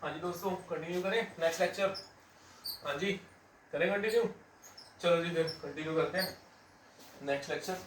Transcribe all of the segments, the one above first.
हाँ जी दोस्तों, कंटिन्यू करें नेक्स्ट लेक्चर। हाँ जी, करें कंटिन्यू। चलो जी फिर कंटिन्यू करते हैं next lecture.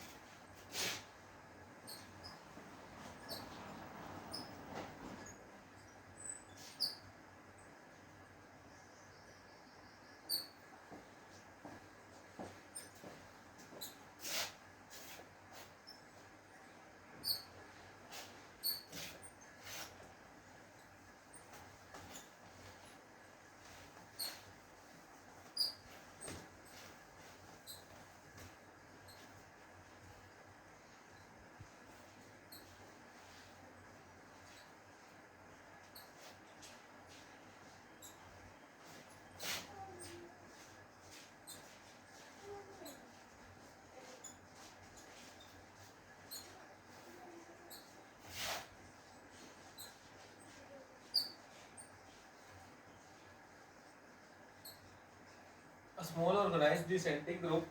A small organized descending group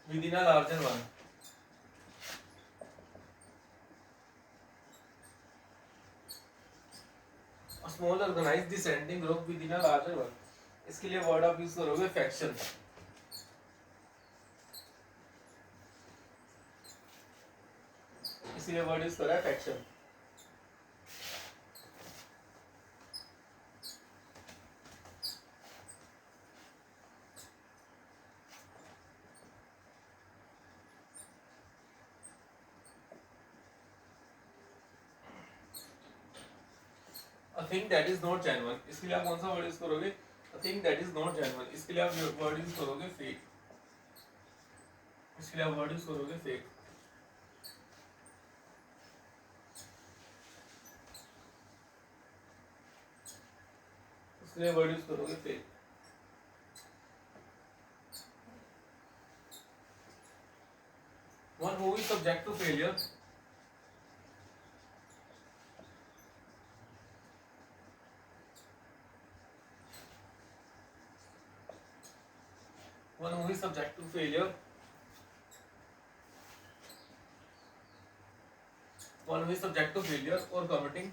within a larger one. A small organized descending group within a larger one. इसके लिए वर्ड आप यूज करोगे फैक्शन। इसलिए वर्ड यूज करा है faction. A thing that is not genuine, इसके लिए आप कौन सा वर्ड यूज करोगे? A thing that is not genuine, इसके लिए आप वर्ड यूज करोगे fake। इसके लिए आप वर्ड यूज करोगे fake। इसके लिए वर्ड यूज करोगे fake। One who is subject to failure, one who is subject to failure, one who is subject to failure or committing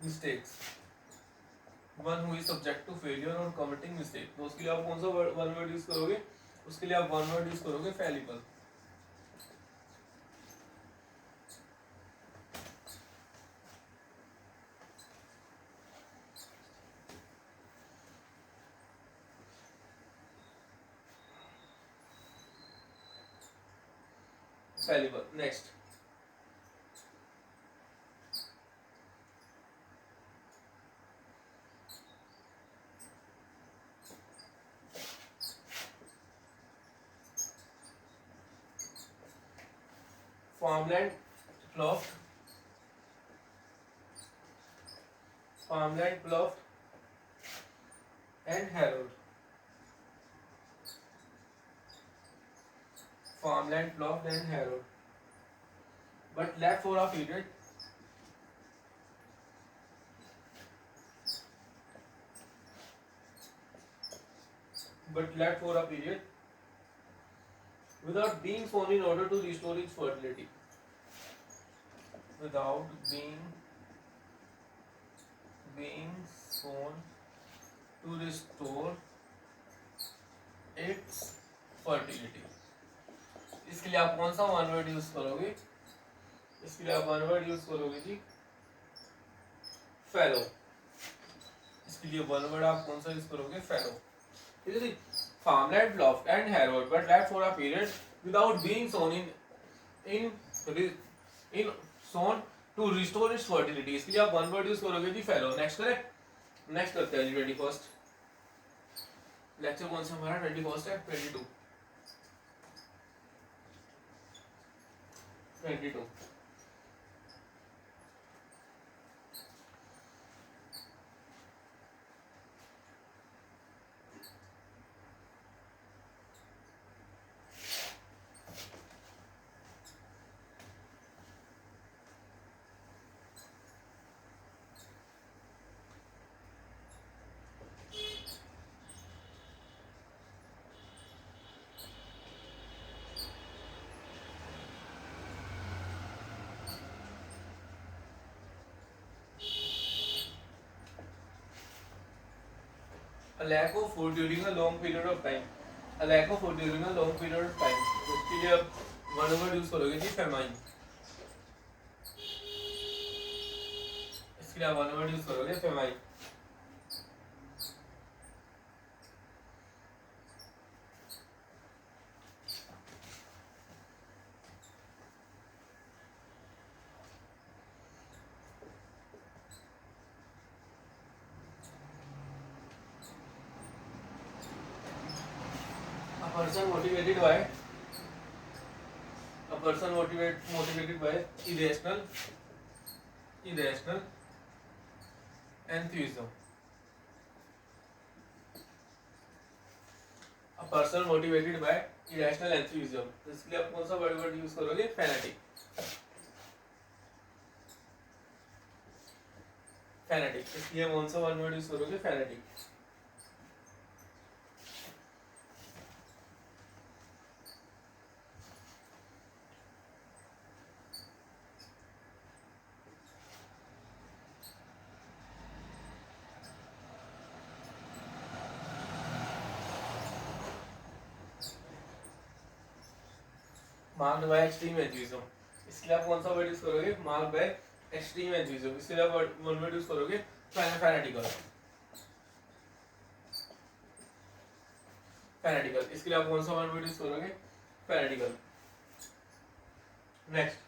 mistakes, one who is subject to failure or committing mistake। तो उसके लिए आप कौन सा one word use करोगे? उसके लिए आप वन वर्ड यूज करोगे fallible. Fallible. Next, farmland ploughed, farmland ploughed and harrowed, farmland ploughed and harrowed, but left for a period, without being sown in order to restore its fertility, without being sown to restore its fertility। इसके लिए आप कौन सा one word use करोगे? इसके लिए आप one word use करोगे जी फैलो। इसके लिए वन वर्ड आप कौन सा यूज करोगे? फैलो। ठीक है जी। farmland ploughed and harrowed but left for a period without being sown in sown to restore its fertility। इसके लिए आप वन वर्ड यूज करोगे जी फैलो। नेक्स्ट करें। नेक्स्ट करते हैं जी 21st लेक्चर। कौन सा हमारा 21st है? 22। lack of food during a long period of time. A lack of food during a long period of time. तो इसके लिए आप वन वर्ड यूज करोगे जी फेमाइन. इसके लिए आप वन वर्ड यूज करोगे famine. person motivated by a person motivated by irrational enthusiasm. A person motivated by irrational enthusiasm. तो इसके लिए आप कौन सा वर्ड यूज करोगे? फैनेटिक. इसलिए कौन सा वर्ड यूज करोगे? Fanatic. Marked by extreme enthusiasm. इसलिए आप कौन सा वर्ड यूज करोगे? Marked by extreme enthusiasm. इसलिए आप वन वर्ड यूज करोगे फैनेटिकल. इसके लिए आप कौन सा वर्ड यूज करोगे? Fanatical. Next.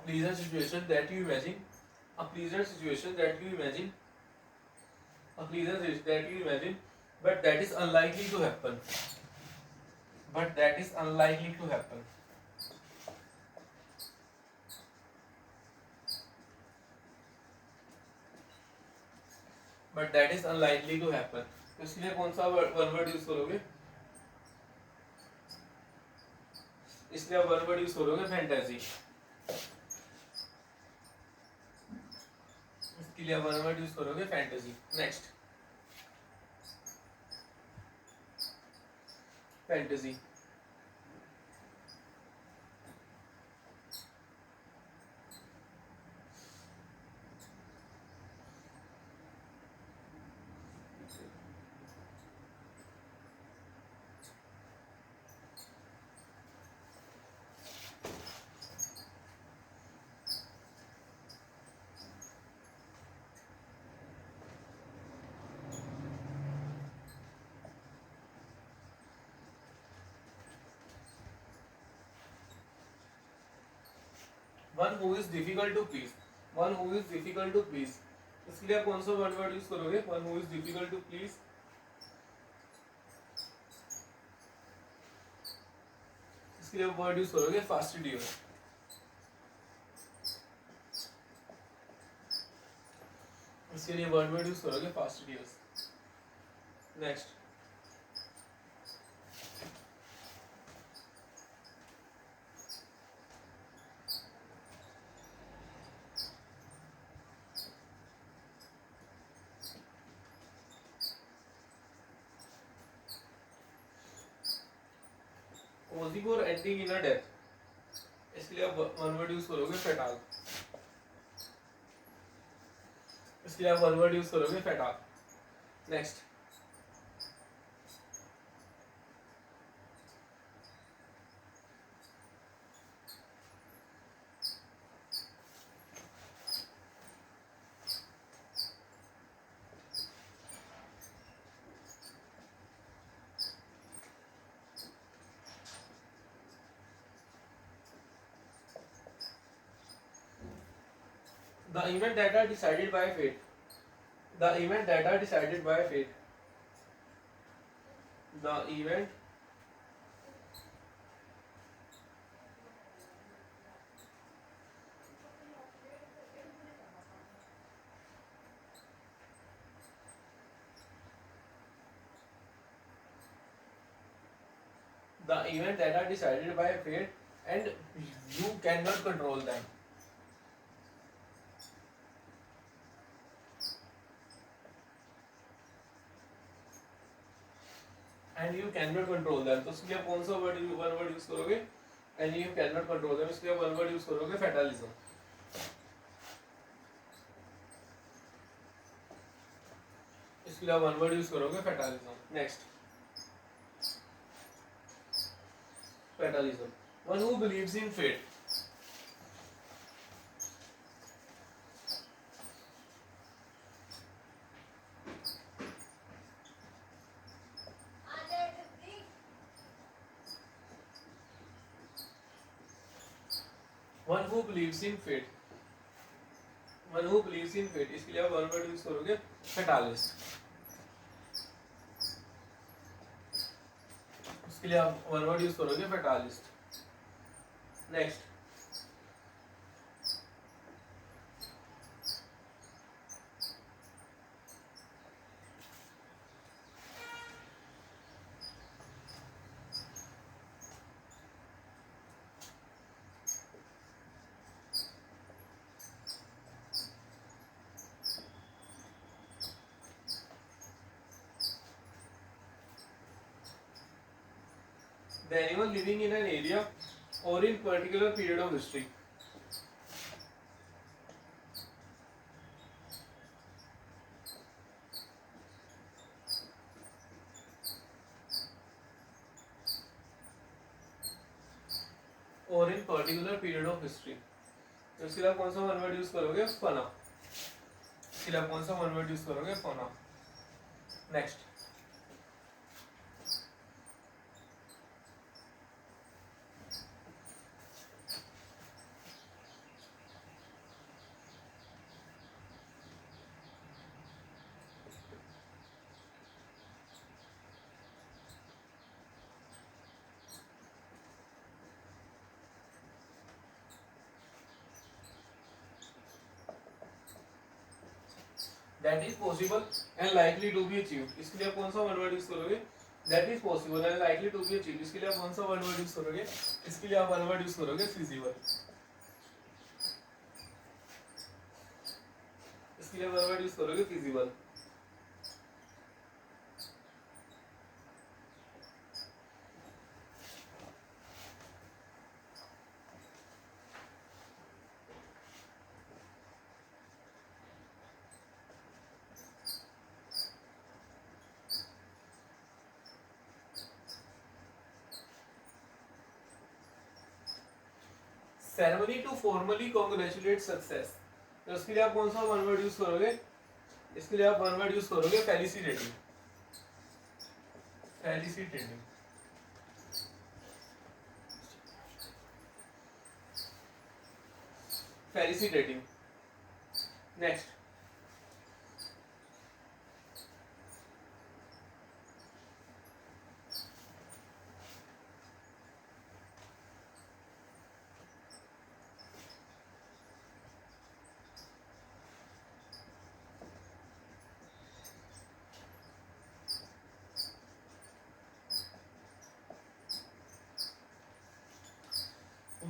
Pleasant situation that you imagine, but that is unlikely to happen. But that is unlikely to happen. तो इसलिए कौन सा वन वर्ड यूज करोगे? इसलिए आप वन वर्ड यूज करोगे फैंटेसी. इसके लिए वन वर्ड यूज करोगे fantasy. Next. Fantasy. One who is difficult to please. इसके लिए आप कौन सा वर्ड यूज करोगे? One who is difficult to please. इसके लिए वर्ड यूज करोगे फास्टिडियस. इसके लिए वर्ड यूज करोगे fastidious. Next. causing or ending in a death. इसके लिए आप वन वर्ड यूज करोगे फेटाल. इसके लिए आप वन वर्ड यूज करोगे फेटाल. Next. The event that are decided by fate. The event that are decided by fate. The event that are decided by fate and you cannot control them. And you cannot control them. तो इसके लिए कौन सा word one word use करोगे? and you cannot control them. इसके लिए one word use करोगे fatalism. इसके लिए वन वर्ड यूज करोगे fatalism. Next, fatalism. One who believes in fate. One who believes in fate. One who believes in fate. इसके लिए आप वन वर्ड यूज करोगे fatalist. इसके लिए आप वन वर्ड यूज करोगे fatalist. Next, the animal living in an area or in particular period of history. और इन particular period of history. तो इसके लिए आप कौन सा वन वर्ड यूज करोगे? फना. इसके लिए आप कौन सा वन वर्ड यूज करोगे? फना. Next, that is possible and likely to be achieved. इसके लिए आप कौन सा वन वर्ड यूज करोगे? that is possible and likely to be achieved. इसके लिए आप कौन सा वन वर्ड यूज करोगे? इसके लिए आप वन वर्ड यूज करोगे feasible. इसके लिए वन वर्ड यूज करोगे feasible. Ceremony to formally congratulate success. तो इसके लिए आप कौन सा वन वर्ड यूज करोगे? इसके लिए आप वन वर्ड यूज करोगे felicitating. Felicitating. Felicitating. Next,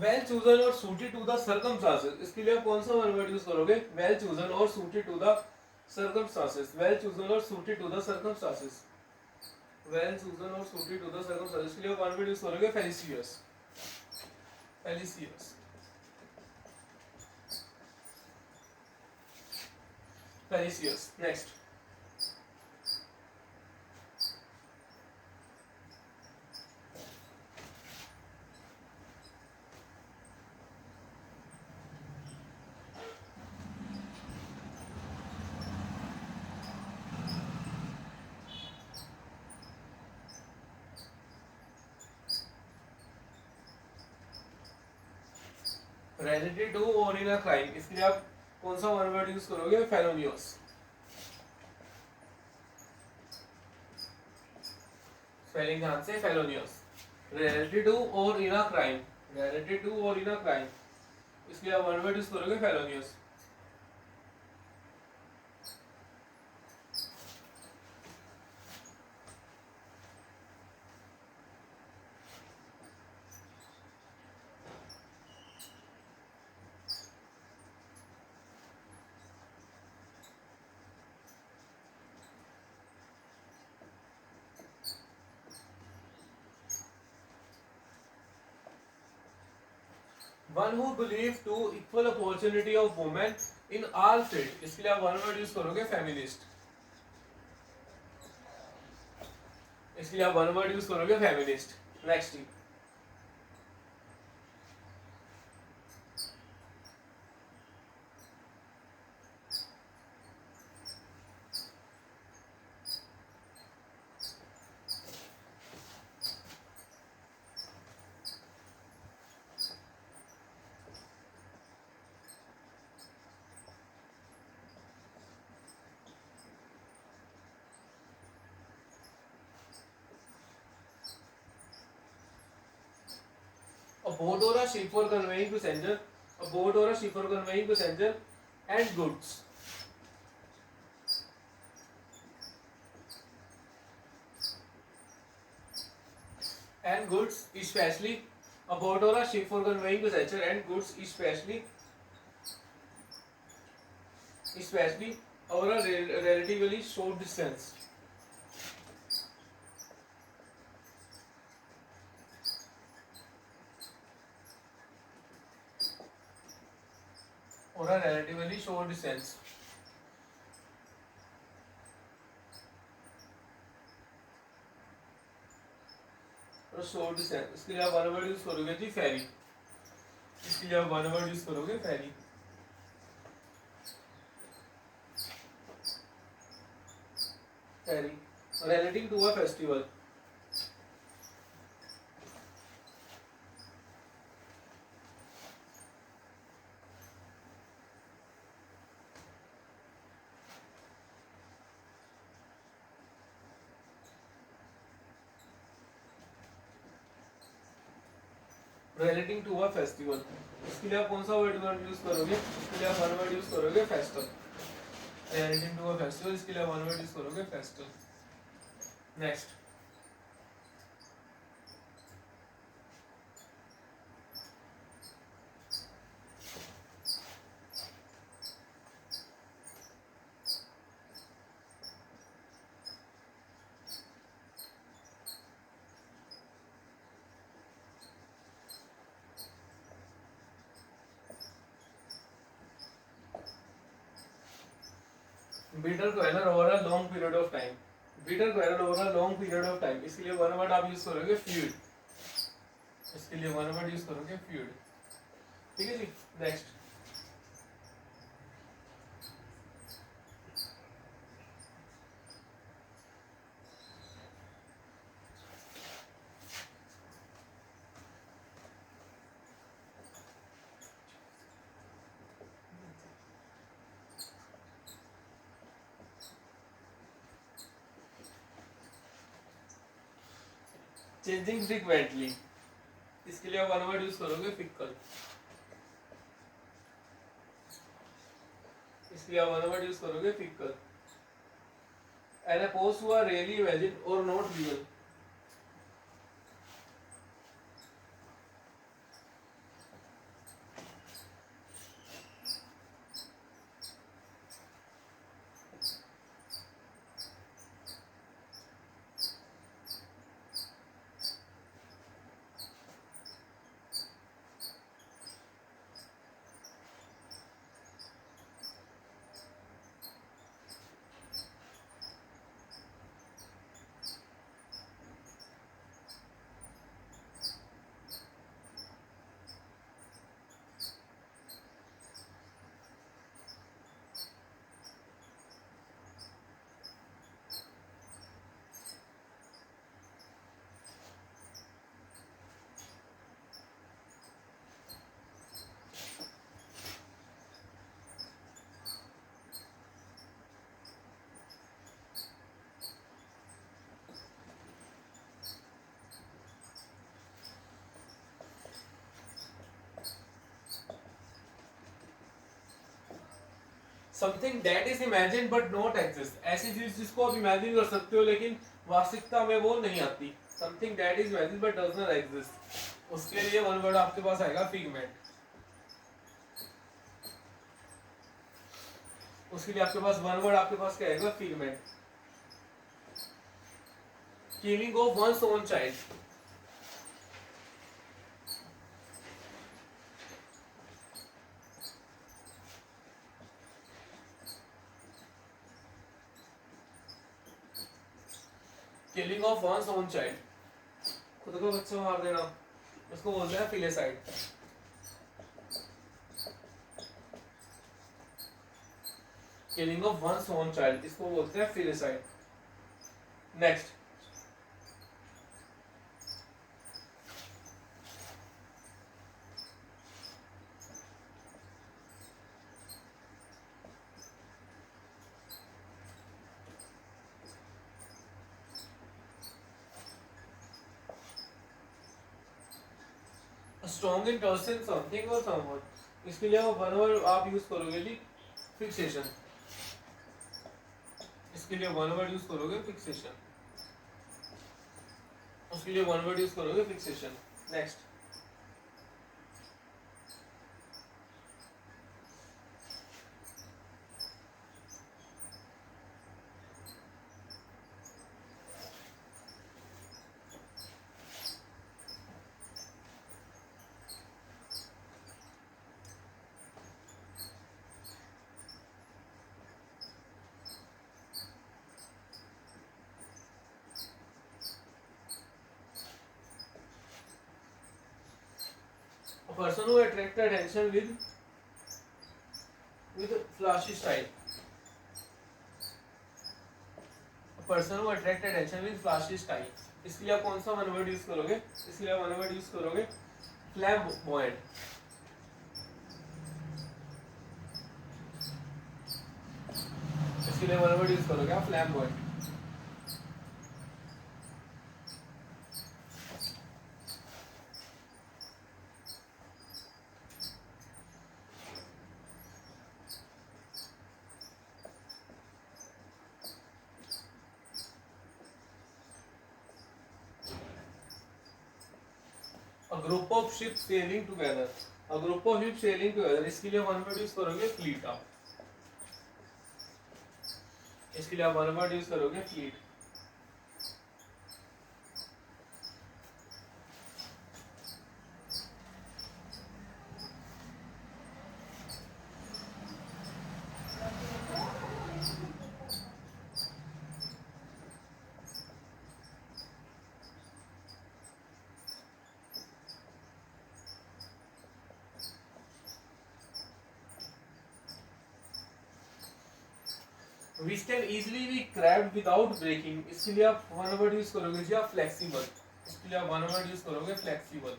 well chosen or suited to the circumstances. इसके लिए आप कौन सा वन वर्ड यूज करोगे? Well chosen or suited to the circumstances. Well chosen or suited to the circumstances. Well chosen or suited to the circumstances. इसके लिए one word use करोगे felicitous. Felicitous. Felicitous. Next, related to or in a crime. इसके लिए आप कौन सा one word use करोगे? फेलोनियस. Spelling ध्यान से. फेलोनियस. related to or in a crime. related to or in a crime. इसके लिए आप वन वर्ड यूज करोगे felonious. One who believe to equal opportunity of women in all field, इसके लिए आप वन वर्ड यूज करोगे फेमिनिस्ट। इसके लिए आप वन वर्ड यूज करोगे feminist. Next, a boat or a ship for conveying passenger, a boat or a ship for conveying passenger and goods, and goods especially, a boat or a ship for conveying passenger and goods especially over a relatively short distance, or a relatively short distance। और short distance, इसके लिए आप one word use करोगे जी फेरी। इसके लिए आप one word use करोगे ferry. Ferry relating to a festival, relating to a festival, इसके लिए आप कौन सा वर्ड यूज करोगे? इसके लिए आप वन वर्ड यूज करोगे festival. Relating to a festival, इसके लिए वन वर्ड यूज करोगे festival. Next, bitter quarrel over a long period of time, bitter quarrel over a long period of time, इसके लिए वन वर्ड आप use करोगे feud। इसके लिए वन वर्ड यूज करोगे feud। ठीक है जी। नेक्स्ट, चेंजिंग फ्रीक्वेंटली, इसके लिए वन वर्ड यूज करोगे फिकल। इसके लिए वन वर्ड यूज करोगे fickle. An oppose to are really imagine or not real, something that is imagine but not exist, ऐसी चीज जिसको आप इमेजिन कर सकते हो लेकिन वास्तविकता में वो नहीं आती। Something that is imagine but does not exist, उसके लिए वन वर्ड आपके पास आएगा फिगमेंट। उसके लिए आपके पास वन वर्ड आपके पास क्या आएगा? Figment. Killing of one's own child, killing of one's own child, खुद का बच्चा मार देना, उसको बोलते हैं filicide. Killing of one's own child, इसको बोलते हैं filicide. Next, strong interest in something or someone, इसके लिए वन वर्ड आप यूज करोगे जी फिक्सेशन, इसके लिए वन वर्ड यूज करोगे फिक्सेशन, उसके लिए वन वर्ड यूज करोगे fixation. Next, a person who attract attention with flashy style, a person who attract attention with flashy style, इसके लिए आप कौन सा वन वर्ड यूज करोगे? इसके लिए वन वर्ड यूज करोगे फ्लैम्बॉयंट। इसके लिए वन वर्ड यूज करोगे आप flamboyant. A group of ships sailing together, a group of ships sailing together, इसके लिए वन वर्ड यूज करोगे फ्लीट आप, इसके लिए आप वन वर्ड यूज करोगे fleet. Which can easily be grabbed without breaking, इसके लिए आप वन वर्ड यूज करोगे जी आप फ्लेक्सिबल, इसके लिए आप वन वर्ड यूज करोगे flexible.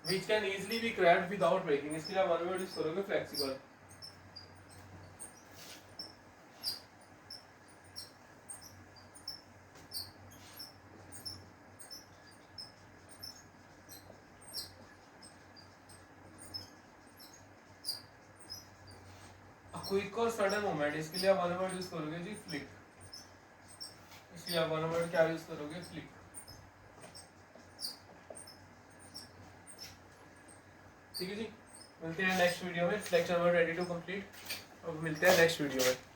Which can easily be grabbed without breaking, इसके लिए आप वन वर्ड यूज करोगे फ्लेक्सिबल। क्विक और सडन मूवमेंट, इसके लिए आप वन वर्ड यूज करोगे जी फ्लिक, इसलिए आप वन वर्ड क्या यूज करोगे फ्लिक। ठीक है जी, मिलते हैं नेक्स्ट वीडियो में, lecture number ready to complete, अब मिलते हैं नेक्स्ट वीडियो में।